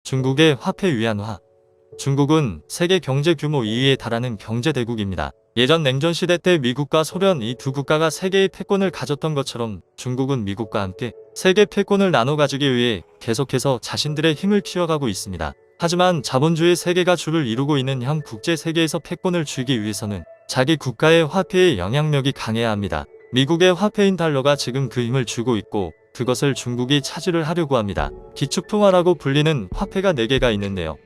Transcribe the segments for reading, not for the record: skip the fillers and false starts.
중국의 화폐 위안화. 중국은 세계 경제 규모 2위에 달하는 경제대국입니다. 예전 냉전시대 때 미국과 소련 이 두 국가가 세계의 패권을 가졌던 것처럼 중국은 미국과 함께 세계 패권을 나눠 가지기 위해 계속해서 자신들의 힘을 키워가고 있습니다. 하지만 자본주의 세계가 주를 이루고 있는 현 국제 세계에서 패권을 쥐기 위해서는 자기 국가의 화폐의 영향력이 강해야 합니다. 미국의 화폐인 달러가 지금 그 힘을 쥐고 있고 그것을 중국이 차지를 하려고 합니다. 기축통화라고 불리는 화폐가 4개가 있는데요.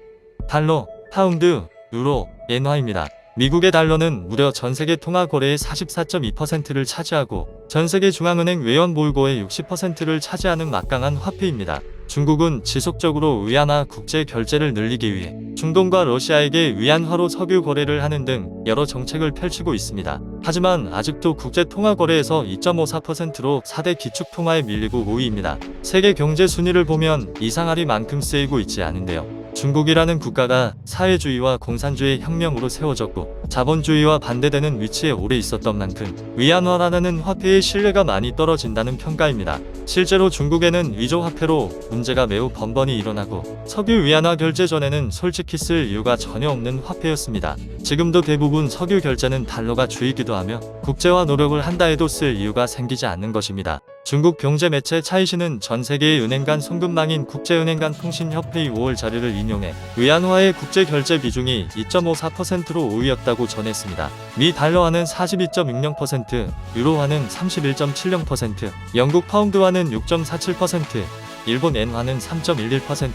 달러, 파운드, 유로, 엔화입니다. 미국의 달러는 무려 전세계 통화 거래의 44.2%를 차지하고 전세계 중앙은행 외환 보유고의 60%를 차지하는 막강한 화폐입니다. 중국은 지속적으로 위안화 국제 결제를 늘리기 위해 중동과 러시아에게 위안화로 석유 거래를 하는 등 여러 정책을 펼치고 있습니다. 하지만 아직도 국제 통화 거래에서 2.54%로 4대 기축 통화에 밀리고 5위입니다. 세계 경제 순위를 보면 이상하리만큼 쓰이고 있지 않은데요. 중국이라는 국가가 사회주의와 공산주의 혁명으로 세워졌고 자본주의와 반대되는 위치에 오래 있었던 만큼 위안화라는 화폐의 신뢰가 많이 떨어진다는 평가입니다. 실제로 중국에는 위조화폐로 문제가 매우 번번이 일어나고 석유 위안화 결제 전에는 솔직히 쓸 이유가 전혀 없는 화폐였습니다. 지금도 대부분 석유 결제는 달러가 주이기도 하며 국제화 노력을 한다 해도 쓸 이유가 생기지 않는 것입니다. 중국 경제 매체 차이시는 전 세계의 은행 간 송금망인 국제은행 간 통신협회의 5월 자료를 인용해 위안화의 국제 결제 비중이 2.54%로 5위였다고 전했습니다. 미 달러화는 42.60%, 유로화는 31.70%, 영국 파운드화는 6.47%, 일본 엔화는 3.11%,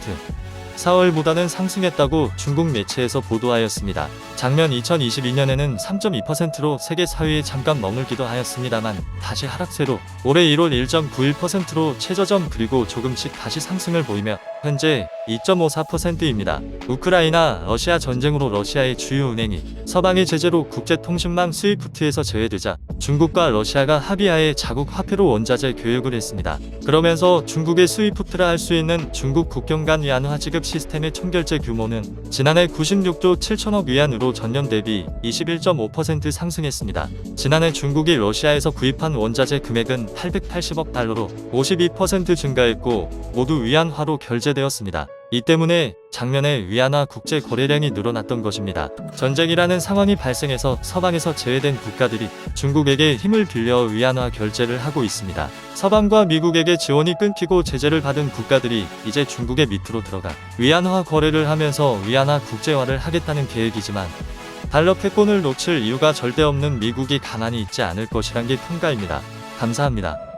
4월보다는 상승했다고 중국 매체에서 보도하였습니다. 작년 2022년에는 3.2%로 세계 4위에 잠깐 머물기도 하였습니다만 다시 하락세로 올해 1월 1.91%로 최저점 그리고 조금씩 다시 상승을 보이며 현재 2.54%입니다. 우크라이나, 러시아 전쟁으로 러시아의 주요 은행이 서방의 제재로 국제통신망 스위프트에서 제외되자 중국과 러시아가 합의하에 자국 화폐로 원자재 교역을 했습니다. 그러면서 중국의 스위프트라 할 수 있는 중국 국경 간 위안화 지급 시스템의 총결제 규모는 지난해 96조 7천억 위안으로 전년 대비 21.5% 상승했습니다. 지난해 중국이 러시아에서 구입한 원자재 금액은 880억 달러로 52% 증가했고 모두 위안화로 결제되었습니다. 이 때문에 작년에 위안화 국제 거래량이 늘어났던 것입니다. 전쟁이라는 상황이 발생해서 서방에서 제외된 국가들이 중국에게 힘을 빌려 위안화 결제를 하고 있습니다. 서방과 미국에게 지원이 끊기고 제재를 받은 국가들이 이제 중국의 밑으로 들어가 위안화 거래를 하면서 위안화 국제화를 하겠다는 계획이지만 달러 패권을 놓칠 이유가 절대 없는 미국이 가만히 있지 않을 것이란 게 평가입니다. 감사합니다.